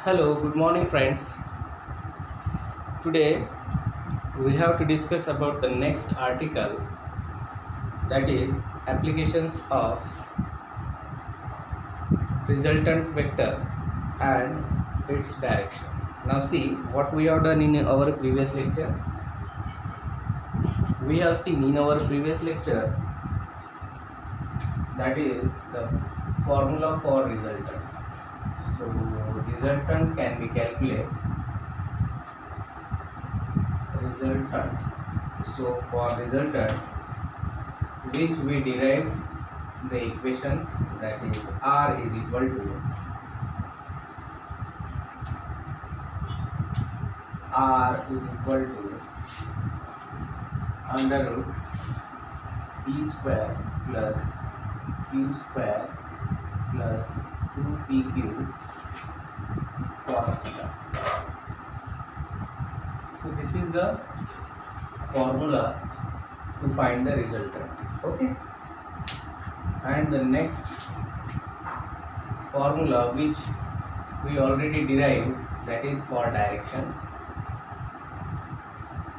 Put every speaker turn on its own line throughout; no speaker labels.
Hello, good morning, friends. Today we have to discuss about the next article, that is applications of resultant vector and its direction. Now see what we have done in our previous lecture. We have seen in our previous lecture, that is the formula for resultant. So resultant can be calculated resultant. So for resultant, which we derive the equation, that is R is equal to under root P square plus Q square plus 2PQ cos theta. So this is the formula to find the resultant. Okay. And the next formula which we already derived, that is for direction.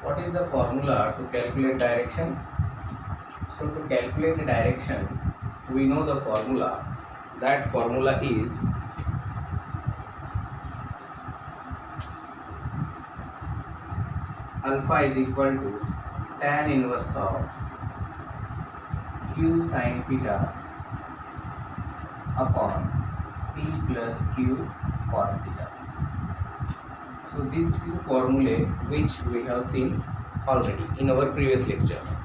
What is the formula to calculate direction? So to calculate the direction, we know the formula. That formula is alpha is equal to tan inverse of q sin theta upon p plus q cos theta. So these two formulae which we have seen already in our previous lectures.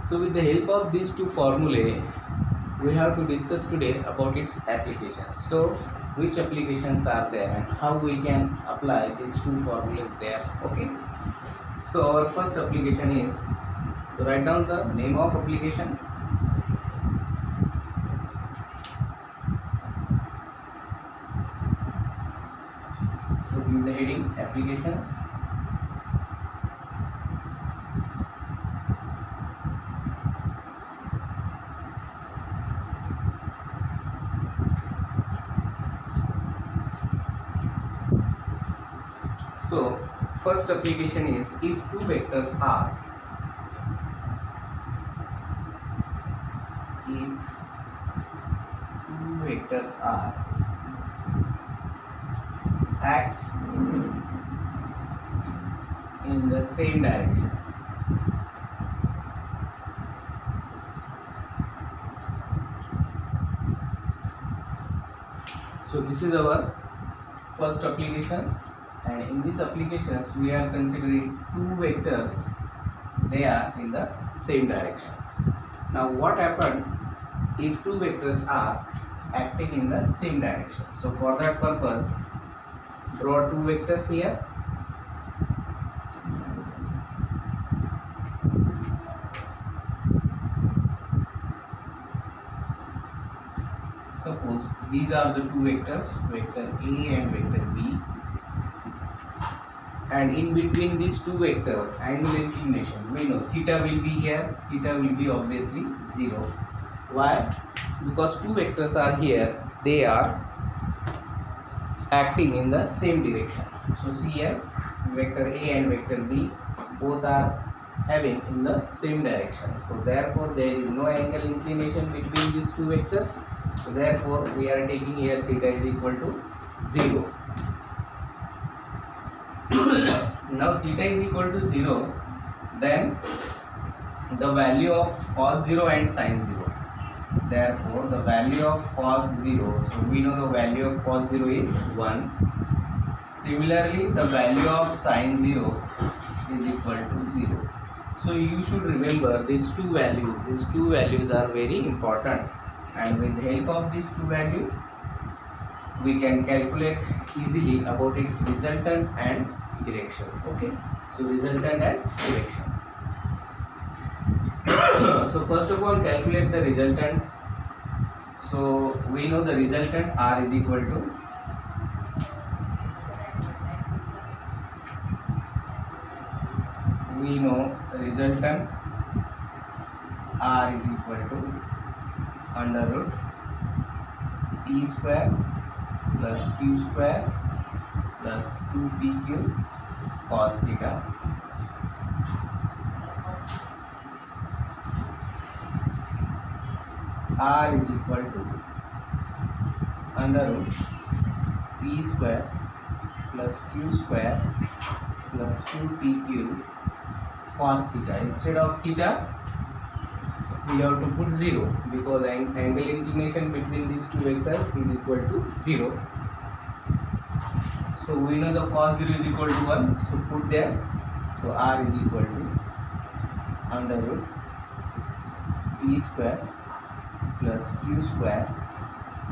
So with the help of these two formulae, we have to discuss today about its applications. So which applications are there and how we can apply these two formulas there. Okay. So our first application is, so write down the name of application. So give the heading applications. So first application is, if two vectors are acts in the same direction. So this is our first applications, and in these applications we are considering two vectors, they are in the same direction. Now what happened if two vectors are acting in the same direction? So for that purpose, draw two vectors here. Suppose these are the two vectors, vector A and vector B, and in between these two vectors, angle inclination, we know theta will be here, theta will be obviously 0. Why? Because two vectors are here, they are acting in the same direction. So see here, vector A and vector B both are having in the same direction. So therefore there is no angle inclination between these two vectors. So therefore we are taking here theta is equal to 0. Now theta is equal to 0, then the value of cos 0 and sin 0. Therefore the value of cos 0, so we know the value of cos 0 is 1. Similarly the value of sin 0 is equal to 0. So you should remember these two values. These two values are very important, and with the help of these two values we can calculate easily about its resultant and direction. Okay, so resultant and direction. So first of all, calculate the resultant. So we know the resultant R is equal to resultant R is equal to under root p square plus q square plus 2pq cos theta r is equal to under root p square plus q square plus 2pq cos theta. Instead of theta we have to put 0 because angle inclination between these two vectors is equal to 0. So we know the cos 0 is equal to 1, so put there. So r is equal to under root p square plus q square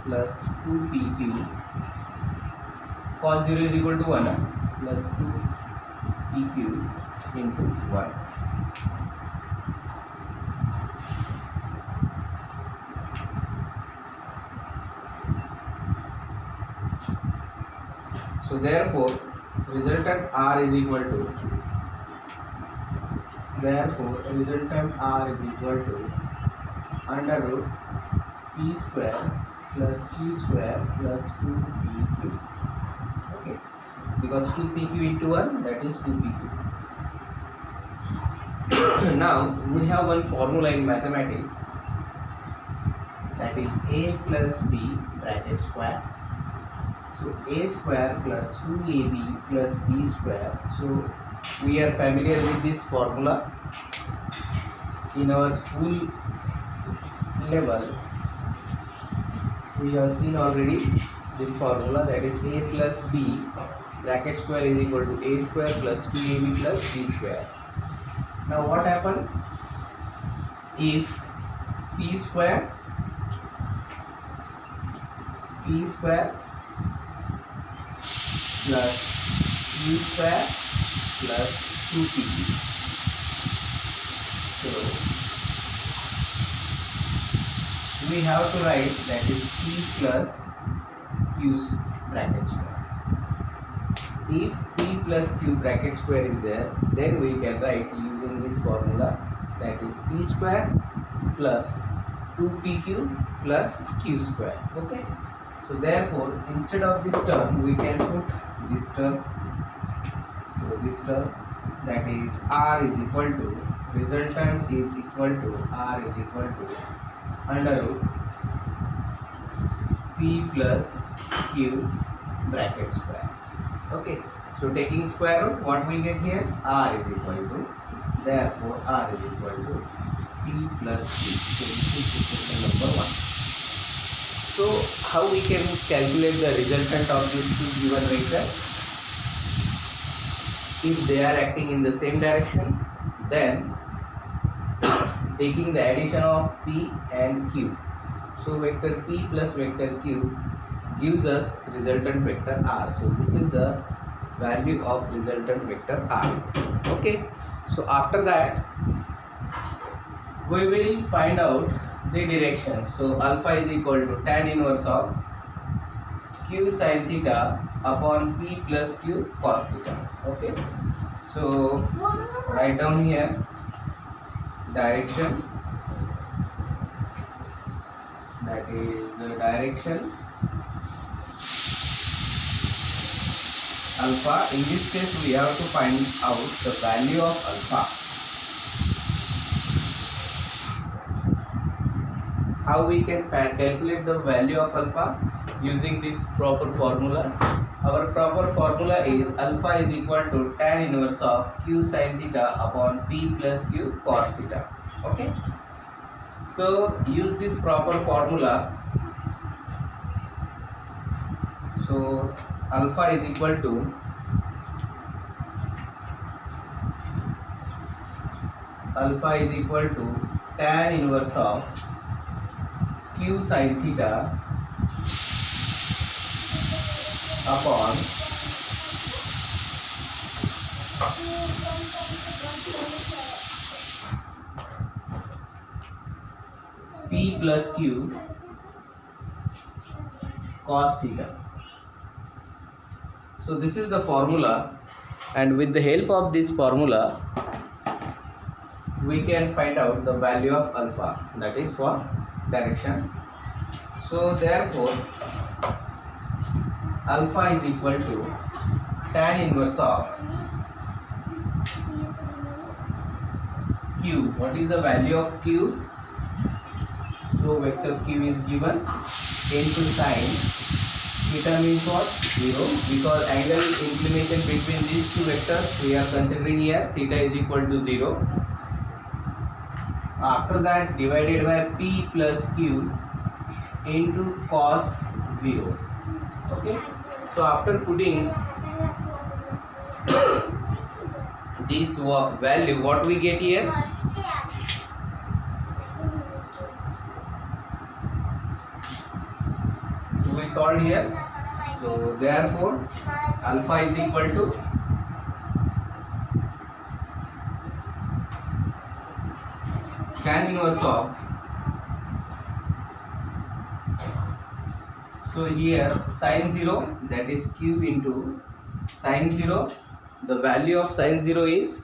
plus 2pq cos 0 is equal to 1 plus 2pq into 1. So therefore resultant r is equal to under root p square plus q square plus 2pq. Okay, because 2pq into 1, that is 2pq. Now we have one formula in mathematics, that is a plus b bracket square. So a square plus 2ab plus b square. So we are familiar with this formula. In our school level we have seen already this formula, that is a plus b bracket square is equal to a square plus 2ab plus b square. Now what happens if p square plus q square plus 2pq. So we have to write that is p plus q's bracket square. If p plus q bracket square is there, then we can write using this formula, that is p square plus 2pq plus q square. Okay, so therefore instead of this term we can put this term. So this term, that is r is equal to resultant is equal to r is equal to under root p plus q bracket square. Okay, so taking square root, what we get here, r is equal to, therefore r is equal to p plus q. So this is equation number 1. So how we can calculate the resultant of these two given vectors? If they are acting in the same direction, then taking the addition of p and q, so vector p plus vector q gives us resultant vector r. So this is the value of resultant vector r. Okay, so after that we will find out the direction. So alpha is equal to tan inverse of q sin theta upon p plus q cos theta. Okay, so write down here direction, that is the direction alpha. In this case we have to find out the value of alpha. How we can calculate the value of alpha? Using this proper formula. Our proper formula is alpha is equal to tan inverse of q sin theta upon p plus q cos theta. Okay, so use this proper formula. So alpha is equal to tan inverse of q sin theta upon p plus q cos theta. So this is the formula, and with the help of this formula we can find out the value of alpha, that is for direction. So therefore alpha is equal to tan inverse of q. What is the value of q? So vector q is given into sine theta means what? 0, because angle inclination between these two vectors we are considering here, theta is equal to 0. After that divided by p plus q into cos 0. Okay, so after putting this value, what we get here? So we solved here. So therefore alpha is equal to tan inverse of, so here sine 0, that is q into sine 0. The value of sine 0 is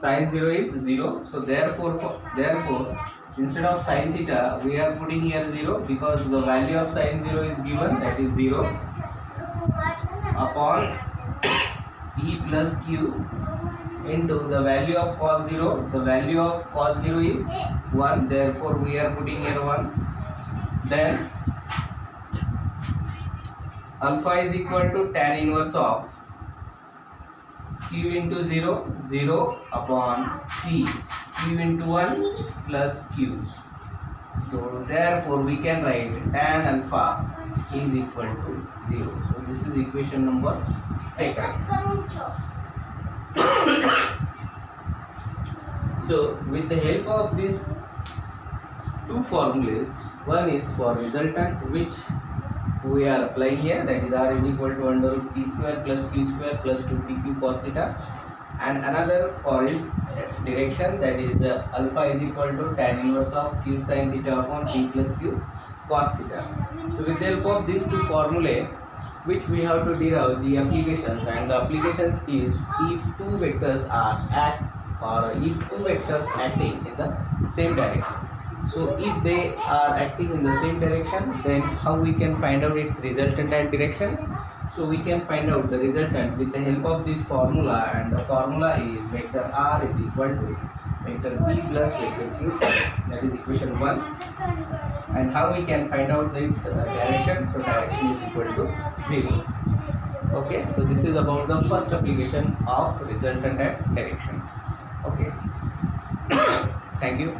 0. So therefore instead of sine theta we are putting here 0, because the value of sine 0 is given, that is 0 upon p plus q into the value of cos 0. The value of cos 0 is 1, therefore we are putting here 1. Then alpha is equal to tan inverse of q into 0, 0 upon p, q into 1 plus q. So therefore we can write tan alpha is equal to 0. So this is equation number 2. So with the help of these two formulas, one is for resultant which we are applying here, that is r is equal to under root p square plus q square plus 2pq cos theta, and another for its direction, that is alpha is equal to tan inverse of q sin theta upon p plus q cos theta. So with the help of these two formulae, which we have to derive the applications, and the applications is if two vectors are acting in the same direction. So if they are acting in the same direction, then how we can find out its resultant and direction? So we can find out the resultant with the help of this formula, and the formula is vector r is equal to vector p plus vector q, that is equation 1. And how we can find out its direction? So direction is equal to 0. Okay, so this is about the first application of resultant and direction. Okay, thank you.